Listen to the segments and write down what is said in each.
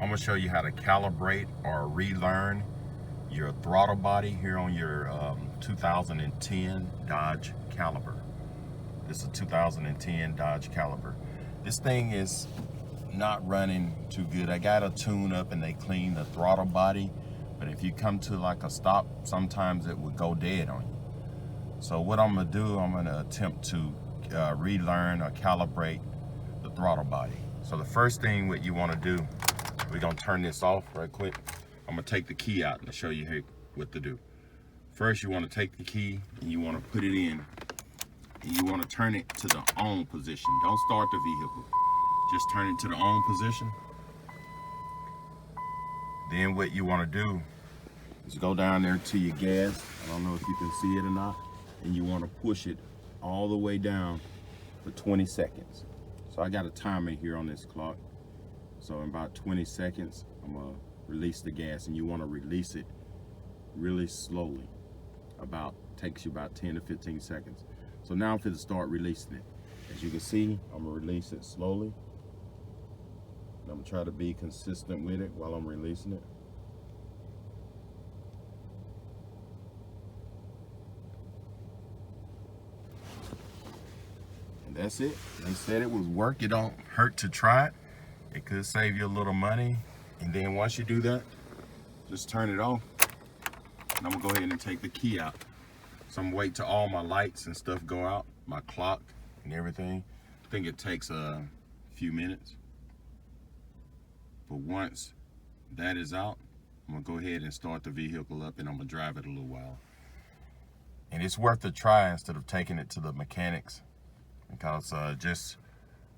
I'm going to show you how to calibrate or relearn your throttle body here on your 2010 Dodge Caliber. This is a 2010 Dodge Caliber. This thing is not running too good. I got a tune up and they clean the throttle body, but if you come to like a stop, sometimes it would go dead on you. So what I'm gonna do, I'm gonna attempt to relearn or calibrate the throttle body. So the first thing what you wanna do, we're gonna turn this off right quick. I'm gonna take the key out and show you what to do. First, you wanna take the key and you wanna put it in, and you wanna turn it to the on position. Don't start the vehicle. Just turn it to the on position. Then what you wanna do is go down there to your gas. I don't know if you can see it or not. And you wanna push it all the way down for 20 seconds. So I got a timer here on this clock. So in about 20 seconds, I'm gonna release the gas, and you wanna release it really slowly. Takes you about 10 to 15 seconds. So now I'm going to start releasing it. As you can see, I'm gonna release it slowly. And I'm gonna try to be consistent with it while I'm releasing it. And that's it. They said it was work. It don't hurt to try it. It could save you a little money. And then once you do that, just turn it off. And I'm gonna go ahead and take the key out. So I'm gonna wait till all my lights and stuff go out, my clock and everything. I think it takes a few minutes. But once that is out, I'm gonna go ahead and start the vehicle up, and I'm gonna drive it a little while. And it's worth a try instead of taking it to the mechanics, because just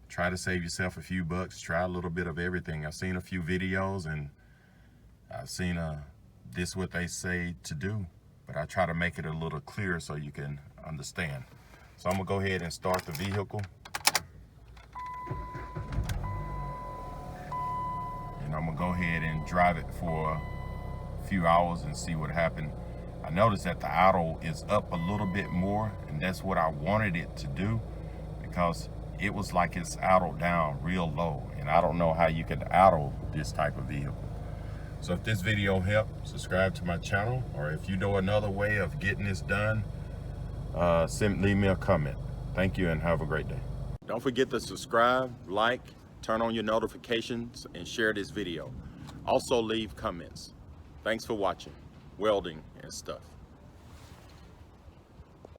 try to save yourself a few bucks. Try a little bit of everything. I've seen a few videos, and I've seen this what they say to do, but I try to make it a little clearer so you can understand. So I'm gonna go ahead and start the vehicle. And I'm gonna go ahead and drive it for a few hours and see what happened. I noticed that the idle is up a little bit more, and that's what I wanted it to do, because it was like it's idled down real low, and I don't know how you can idle this type of vehicle. So if this video helped, subscribe to my channel, or if you know another way of getting this done, leave me a comment. Thank you and have a great day. Don't forget to subscribe, like, turn on your notifications, and share this video. Also leave comments. Thanks for watching welding and stuff.